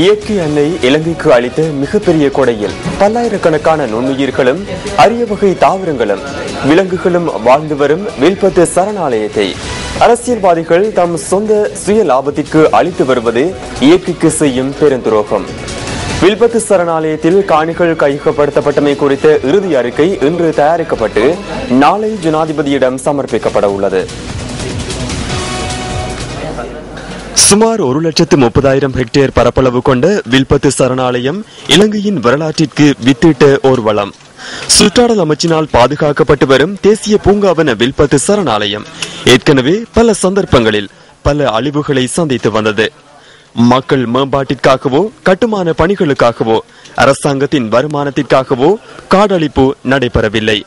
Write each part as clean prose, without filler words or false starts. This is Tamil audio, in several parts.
இயற்கை அன்னை இலங்கைக்கு அளித்த மிகப்பெரிய கொடையில் பல்லாயிரக்கணக்கான நுண்ணுயிர்களும் அரிய வகை தாவரங்களும் விலங்குகளும் வாழ்ந்து வரும் வில்பத்து சரணாலயத்தை அரசியல்வாதிகள் தம் சொந்த சுய லாபத்திற்கு அளித்து வருவது இயற்கைக்கு செய்யும் பெருந்துரோகம். வில்பத்து சரணாலயத்தில் காணிகள் கையகப்படுத்தப்பட்டமை குறித்த இறுதி அறிக்கை இன்று தயாரிக்கப்பட்டு நாளை ஜனாதிபதியிடம் சமர்ப்பிக்கப்பட உள்ளது. சுமார் 1,30,000 ஹெக்டேர் பரப்பளவு கொண்ட வில்பத்து சரணாலயம் இலங்கையின் வரலாற்றிற்கு வித்திட்ட ஓர் வளம். சுற்றாடல் அமைச்சினால் பாதுகாக்கப்பட்டு வரும் தேசிய பூங்காவன வில்பத்து சரணாலயம் ஏற்கனவே பல சந்தர்ப்பங்களில் பல அழிவுகளை சந்தித்து வந்தது. மக்கள் மேம்பாட்டிற்காகவோ கட்டுமான பணிகளுக்காகவோ அரசாங்கத்தின் வருமானத்திற்காகவோ காடழிப்பு நடைபெறவில்லை.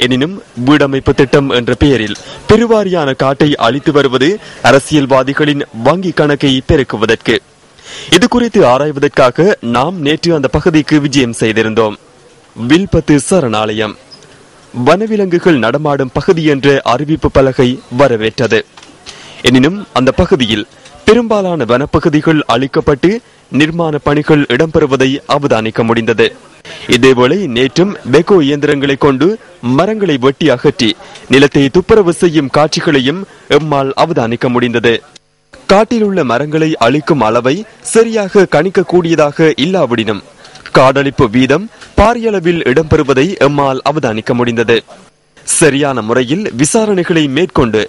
எனினும் வீடமைப்பு திட்டம் என்ற பெயரில் பெருவாரியான காட்டை அளித்து வருவது அரசியல்வாதிகளின் வங்கி கணக்கை பெருக்குவதற்கு. இது குறித்து ஆராய்வதற்காக நாம் நேற்று அந்த பகுதிக்கு விஜயம் செய்திருந்தோம். வில்பத்து சரணாலயம் வனவிலங்குகள் நடமாடும் பகுதி என்ற அறிவிப்பு பலகை வரவேற்றது. எனினும் அந்த பகுதியில் பெரும்பாலான வனப்பகுதிகள் அளிக்கப்பட்டு நிர்மாண பணிகள் இடம்பெறுவதை அவதானிக்க முடிந்தது. இதேவேளை நேற்றும் பெக்கோ இயந்திரங்களை கொண்டு மரங்களை வெட்டி அகற்றி நிலத்தை துப்புரவு செய்யும் காட்சிகளையும் எம்மால் அவதானிக்க முடிந்தது. காட்டில் உள்ள மரங்களை அழிக்கும் அளவை சரியாக கணிக்கக்கூடியதாக இல்லாவிடினும் காடழிப்பு வீதம் பாரியளவில் இடம்பெறுவதை எம்மால் அவதானிக்க முடிந்தது. சரியான முறையில் விசாரணைகளை மேற்கொண்டு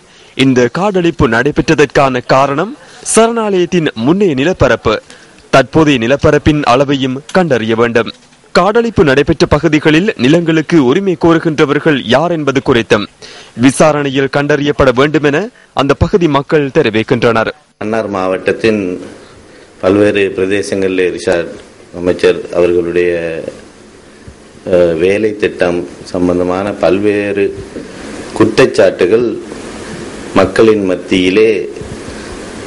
இந்த காடழிப்பு நடைபெற்றதற்கான காரணம் சரணாலயத்தின் முன்னைய நிலப்பரப்பு, தற்போதைய நிலப்பரப்பின் அளவையும் கண்டறிய வேண்டும். காடழிப்பு நடைபெற்ற பகுதிகளில் நிலங்களுக்கு உரிமை கோருகின்றவர்கள் யார் என்பது குறித்தும் விசாரணையில் கண்டறியப்பட வேண்டும் என அந்த பகுதி மக்கள் தெரிவிக்கின்றனர். மன்னார் மாவட்டத்தின் பல்வேறு பிரதேசங்களில் ரிஷாட் அமைச்சர் அவர்களுடைய வேலை திட்டம் சம்பந்தமான பல்வேறு குற்றச்சாட்டுகள் மக்களின் மத்தியிலே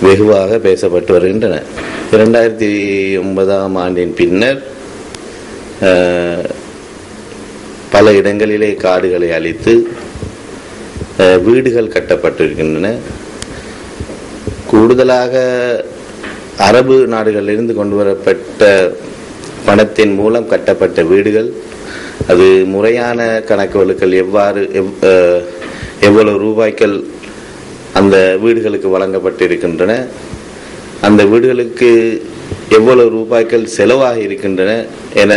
வெகுவாக பேசப்பட்டு வருகின்றன. 2009ஆம் ஆண்டின் பின்னர் பல இடங்களிலே காடுகளை அழித்து வீடுகள் கட்டப்பட்டிருக்கின்றன. கூடுதலாக அரபு நாடுகளிலிருந்து கொண்டு வரப்பட்ட பணத்தின் மூலம் கட்டப்பட்ட வீடுகள், அது முறையான கணக்கு வழக்குகள் எவ்வளவு ரூபாய்கள் அந்த வீடுகளுக்கு வழங்கப்பட்டிருக்கின்றன, அந்த வீடுகளுக்கு எவ்வளவு ரூபாய்கள் செலவாக இருக்கின்றன என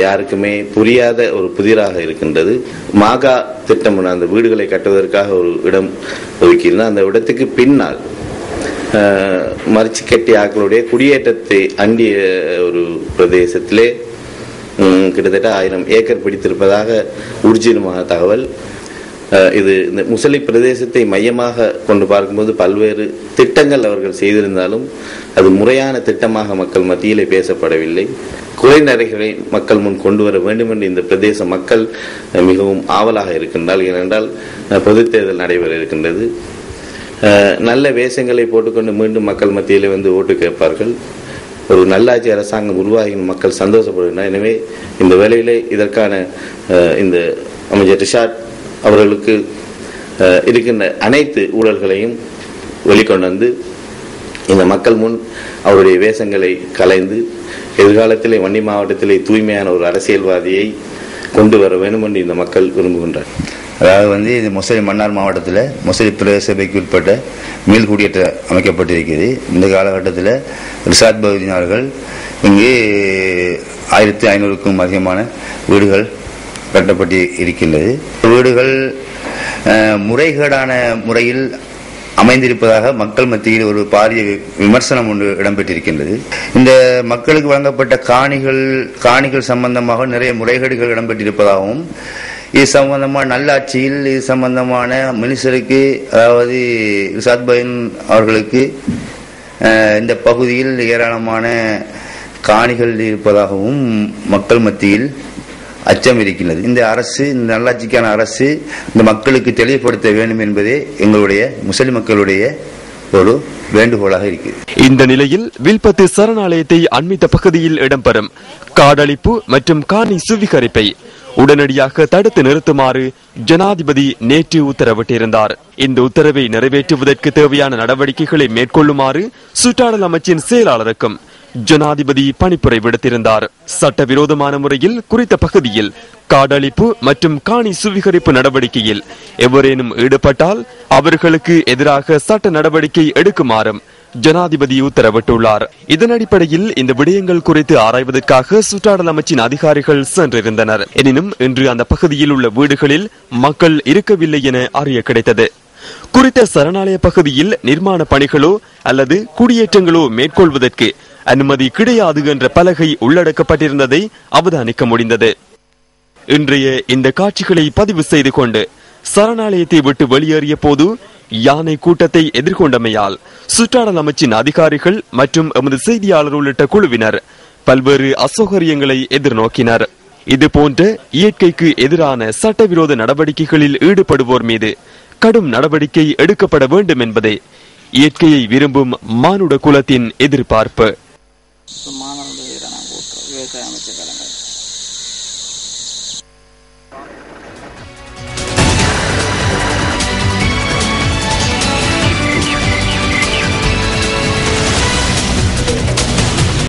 யாருக்குமே புரியாத ஒரு புதிராக இருக்கின்றது. மாகா திட்டம் அந்த வீடுகளை கட்டுவதற்காக ஒரு இடம் ஒதுக்கியிருந்தால் அந்த இடத்துக்கு பின்னால் மரிச்சு கட்டி ஆக்களுடைய குடியேற்றத்தை அண்டிய ஒரு பிரதேசத்திலே கிட்டத்தட்ட 1000 ஏக்கர் பிடித்திருப்பதாக ஊர்ஜிதமான தகவல். இது இந்த முசலி பிரதேசத்தை மையமாக கொண்டு பார்க்கும்போது பல்வேறு திட்டங்கள் அவர்கள் செய்திருந்தாலும் அது முறையான திட்டமாக மக்கள் மத்தியிலே பேசப்படவில்லை. குறைநறைகளை மக்கள் முன் கொண்டு வர வேண்டும் என்று இந்த பிரதேச மக்கள் மிகவும் ஆவலாக இருக்கின்றால். ஏனென்றால் பொதுத் தேர்தல் நடைபெற இருக்கின்றது. நல்ல வேஷங்களை போட்டுக்கொண்டு மீண்டும் மக்கள் மத்தியிலே வந்து ஓட்டு கேட்பார்கள். ஒரு நல்லாட்சி அரசாங்கம் உருவாகின மக்கள் சந்தோஷப்படுகின்றனர். எனவே இந்த வேளையிலே இதற்கான இந்த அமைச்சர் ரிஷாட் அவர்களுக்கு இருக்கின்ற அனைத்து ஊழல்களையும் வெளிக்கொண்டு வந்து இந்த மக்கள் முன் அவருடைய வேஷங்களை கலைந்து எதிர்காலத்திலே வன்னி மாவட்டத்திலே தூய்மையான ஒரு அரசியல்வாதியை கொண்டு வர வேண்டும் என்று இந்த மக்கள் விரும்புகின்றனர். அதாவது இது மன்னார் மாவட்டத்தில் முசலி பிரதேச சபைக்கு உட்பட்ட மீள்குடியேற்றம் அமைக்கப்பட்டிருக்கிறது. இந்த காலகட்டத்தில் ரிஷாத் பகுதியின் அவர்கள் இங்கு 1500க்கும் அதிகமான வீடுகள் கட்டப்பட்டு இருக்கின்றது. வீடுகள் முறைகேடான முறையில் அமைந்திருப்பதாக மக்கள் மத்தியில் ஒரு பாரிய விமர்சனம் ஒன்று இடம்பெற்றிருக்கின்றது. இந்த மக்களுக்கு வழங்கப்பட்ட காணிகள் சம்பந்தமாக நிறைய முறைகேடுகள் இடம்பெற்றிருப்பதாகவும், இது சம்பந்தமான நல்லாட்சியில் இது சம்பந்தமான மினிஸ்டருக்கு, அதாவது ரிஷாத் பைன் அவர்களுக்கு இந்த பகுதியில் ஏராளமான காணிகள் இருப்பதாகவும் மக்கள் மத்தியில் அச்சம் இருக்கின்றது. இந்த நல்லாட்சிக்கான அரசு இந்த மக்களுக்கு தெளிவுபடுத்த வேண்டும் என்பதே எங்களுடைய முஸ்லிம் மக்களுடைய ஒரு வேண்டுகோளாக இருக்கிறது. இந்த நிலையில் வில்பத்து சரணாலயத்தை அண்மித்த பகுதியில் இடம்பெறும் காடழிப்பு மற்றும் காணி சுவீகரிப்பை உடனடியாக தடுத்து நிறுத்துமாறு ஜனாதிபதி நேற்று உத்தரவிட்டிருந்தார். இந்த உத்தரவை நிறைவேற்றுவதற்கு தேவையான நடவடிக்கைகளை மேற்கொள்ளுமாறு சுற்றாடல் அமைச்சின் செயலாளருக்கும் ஜனாதிபதி பணிப்புரை விடுத்திருந்தார். சட்டவிரோதமான முறையில் குறித்த பகுதியில் காடழிப்பு மற்றும் காணி சுவீகரிப்பு நடவடிக்கையில் எவரேனும் ஈடுபட்டால் அவர்களுக்கு எதிராக சட்ட நடவடிக்கை எடுக்குமாறும் ஜனாதிபதி உத்தரவிட்டுள்ளார். இதன் அடிப்படையில் இந்த விடயங்கள் குறித்து ஆராய்வதற்காக சுற்றாடல் அமைச்சின் அதிகாரிகள் சென்றிருந்தனர். எனினும் இன்று அந்த பகுதியில் உள்ள வீடுகளில் மக்கள் இருக்கவில்லை என அறிய கிடைத்தது. குறித்த சரணாலய பகுதியில் நிர்மாண பணிகளோ அல்லது குடியேற்றங்களோ மேற்கொள்வதற்கு அனுமதி கிடையாது என்ற பலகை உள்ளடக்கப்பட்டிருந்ததை அவதானிக்க முடிந்தது. இன்றைய இந்த காட்சிகளை பதிவு செய்து கொண்டு சரணாலயத்தை விட்டு வெளியேறிய போது யானை கூட்டத்தை எதிர்கொண்டமையால் சுற்றாடல் அமைச்சின் அதிகாரிகள் மற்றும் எமது செய்தியாளர் உள்ளிட்ட குழுவினர் பல்வேறு அசௌகரியங்களை எதிர்நோக்கினர். இதுபோன்ற இயற்கைக்கு எதிரான சட்டவிரோத நடவடிக்கைகளில் ஈடுபடுவோர் மீது கடும் நடவடிக்கை எடுக்கப்பட வேண்டும் என்பதே இயற்கையை விரும்பும் மானுட குலத்தின் எதிர்பார்ப்பு. மாணவர்கள் விவசாய அமைச்சர்